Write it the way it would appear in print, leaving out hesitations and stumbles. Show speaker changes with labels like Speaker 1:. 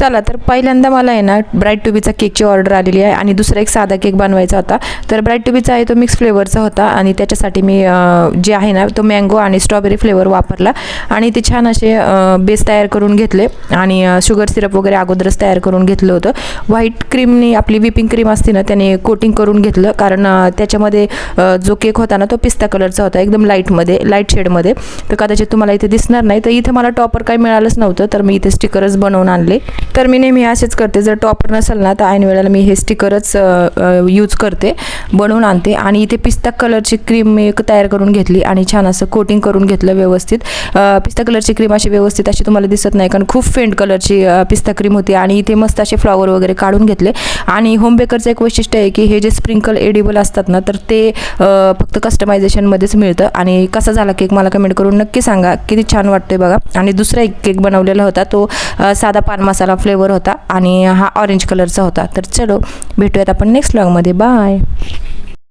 Speaker 1: चला तर पहिल्यांदा मला आहे ना ब्राईट टू-बीचा केकची ऑर्डर आलेली आहे आणि दुसरा एक साधा केक बनवायचा होता. तर ब्राईट टू-बीचा आहे तो मिक्स फ्लेवरचा होता आणि त्याच्यासाठी मी जे आहे ना तो मँगो आणि स्ट्रॉबेरी फ्लेवर वापरला आणि ते छान असे बेस तयार करून घेतले आणि शुगर सिरप वगैरे अगोदरच तयार करून घेतलं होतं. व्हाईट क्रीमने आपली व्हिपिंग क्रीम असते ना त्याने कोटिंग करून घेतलं, कारण त्याच्यामध्ये जो केक होता ना तो पिस्ता कलरचा होता, एकदम लाईट शेडमध्ये. तर कदाचित तुम्हाला इथे दिसणार नाही. तर इथे मला टॉपर काही मिळालंच नव्हतं, तर मी इथे स्टिकरच बनवून आणले. तर मी नेहमी असेच करते, जर टॉपर नसेल ना तर ऐन वेळेला मी हे स्टिकरच यूज करते, बनवून आणते. आणि इथे पिस्ता कलरची क्रीम मी तयार करून घेतली आणि छान असं कोटिंग करून घेतलं व्यवस्थित. पिस्ता कलरची क्रीम अशी व्यवस्थित अशी तुम्हाला दिसत नाही, कारण खूप फेंट कलरची पिस्ता क्रीम होती. आणि इथे मस्त असे फ्लॉवर वगैरे काढून घेतले. आणि होम बेकरचं एक वैशिष्ट्य आहे की हे जे स्प्रिंकल एडिबल असतात ना तर ते फक्त कस्टमायझेशनमध्येच मिळतं. आणि कसा झाला केक मला कमेंट करून नक्की सांगा, किती छान वाटतोय बघा. आणि दुसरा एक केक बनवलेला होता तो साधा पान मसाला फ्लेवर होता आणि हा ऑरेंज कलरचा होता. तर चलो भेटूयात आपण नेक्स्ट व्लॉगमध्ये. बाय.